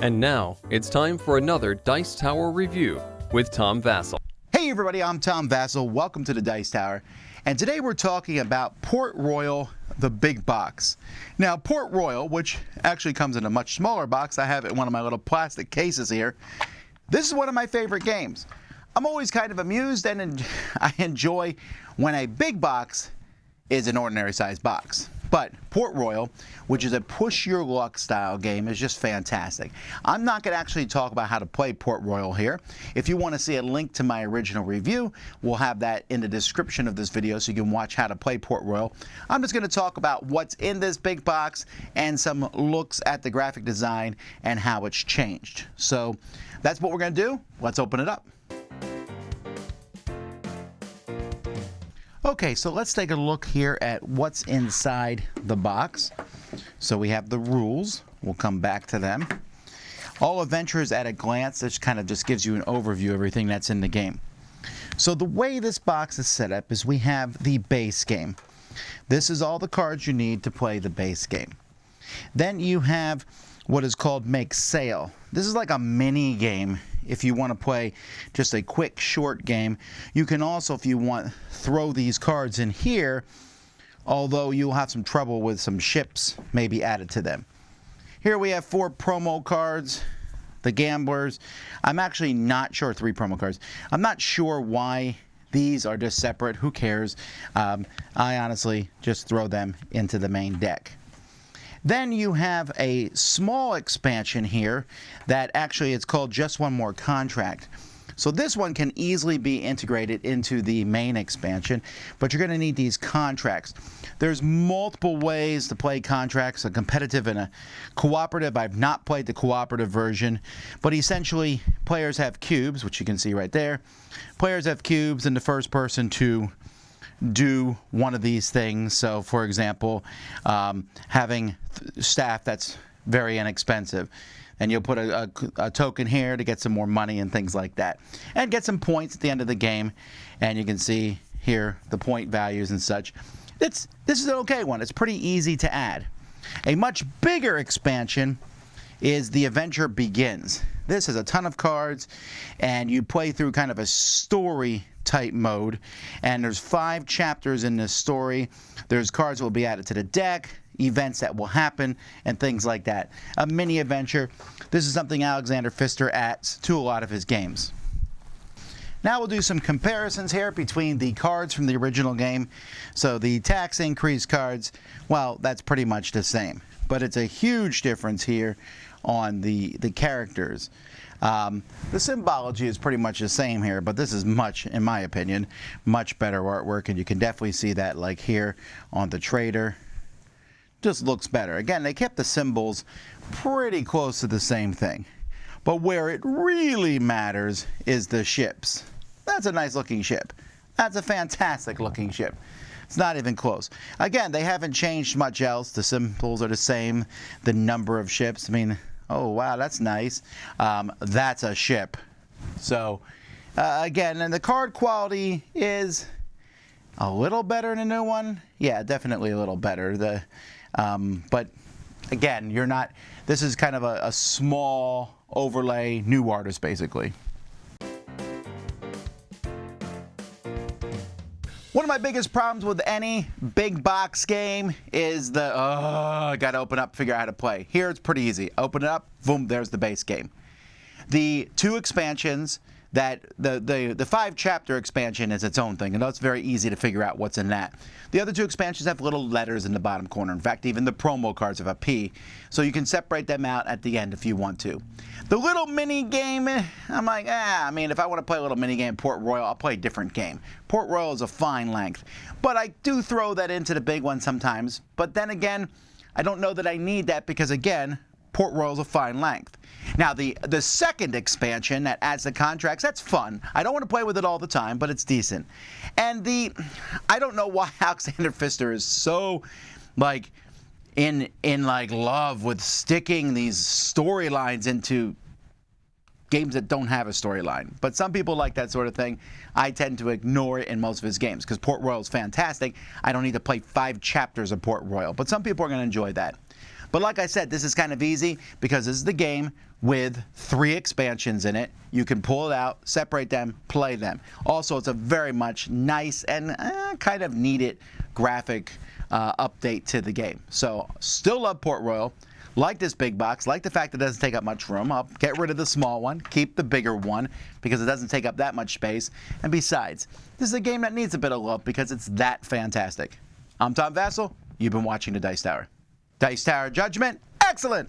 And now, it's time for another Dice Tower review with Tom Vasel. Hey everybody, I'm Tom Vasel. Welcome to the Dice Tower. And today we're talking about Port Royal, the big box. Now, Port Royal, which actually comes in a much smaller box, I have it in one of my little plastic cases here. This is one of my favorite games. I'm always kind of amused and I enjoy when a big box is an ordinary sized box. But Port Royal, which is a push your luck style game, is just fantastic. I'm not going to actually talk about how to play Port Royal here. If you want to see a link to my original review, we'll have that in the description of this video so you can watch how to play Port Royal. I'm just going to talk about what's in this big box and some looks at the graphic design and how it's changed. So that's what we're going to do. Let's open it up. Okay, so let's take a look here at what's inside the box. So we have the rules. We'll come back to them. All adventures at a glance. This kind of just gives you an overview of everything that's in the game. So the way this box is set up is we have the base game. This is all the cards you need to play the base game. Then you have what is called Make Sale. This is like a mini game. If you want to play just a quick short game, you can also, if you want, throw these cards in here, although you'll have some trouble with some ships maybe added to them. Here we have 4 promo cards, the gamblers. I'm actually not sure, 3 promo cards. I'm not sure why these are just separate. Who cares? I honestly just throw them into the main deck. Then you have a small expansion here that actually it's called Just One More Contract. So this one can easily be integrated into the main expansion, but you're going to need these contracts. There's multiple ways to play contracts, a competitive and a cooperative. I've not played the cooperative version, but essentially players have cubes, which you can see right there. Players have cubes and the first person to do one of these things. So for example, having staff that's very inexpensive, and you'll put a token here to get some more money and things like that, and get some points at the end of the game. And you can see here the point values and such. This is an okay one. It's pretty easy to add. A much bigger expansion is The Adventure Begins. This has a ton of cards, and you play through kind of a story type mode, and there's 5 chapters in this story. There's cards that will be added to the deck, events that will happen, and things like that. A mini adventure. This is something Alexander Pfister adds to a lot of his games. Now we'll do some comparisons here between the cards from the original game. So the tax increase cards, well, that's pretty much the same, but it's a huge difference here on the characters. The symbology is pretty much the same here, but this is much, in my opinion, much better artwork, and you can definitely see that like here on the trader. Just looks better. Again, they kept the symbols pretty close to the same thing, but where it really matters is the ships. That's a nice looking ship. That's a fantastic looking ship. It's not even close. Again, they haven't changed much else. The symbols are the same. The number of ships, I mean, oh wow, that's nice. That's a ship. So again, and the card quality is a little better than the new one. Yeah, definitely a little better. But again, you're not, this is kind of a small overlay, new artist basically. One of my biggest problems with any big box game is I gotta open up, figure out how to play. Here it's pretty easy. Open it up, boom, there's the base game. The 2 expansions, that the 5-chapter expansion is its own thing, and it's very easy to figure out what's in that. The other 2 expansions have little letters in the bottom corner. In fact, even the promo cards have a P, so you can separate them out at the end if you want to. The little mini game, I'm like, I mean, if I want to play a little mini game Port Royal, I'll play a different game. Port Royal is a fine length, but I do throw that into the big one sometimes. But then again, I don't know that I need that because again, Port Royal is a fine length. Now the second expansion that adds the contracts, that's fun. I don't want to play with it all the time, but it's decent. And I don't know why Alexander Pfister is so like in like love with sticking these storylines into games that don't have a storyline. But some people like that sort of thing. I tend to ignore it in most of his games because Port Royal is fantastic. I don't need to play 5 chapters of Port Royal, but some people are going to enjoy that. But like I said, this is kind of easy because this is the game with 3 expansions in it. You can pull it out, separate them, play them. Also, it's a very much nice and kind of needed graphic update to the game. So, still love Port Royal. Like this big box, like the fact that it doesn't take up much room. I'll get rid of the small one, keep the bigger one because it doesn't take up that much space. And besides, this is a game that needs a bit of love because it's that fantastic. I'm Tom Vasel. You've been watching the Dice Tower. Dice Tower Judgment, excellent!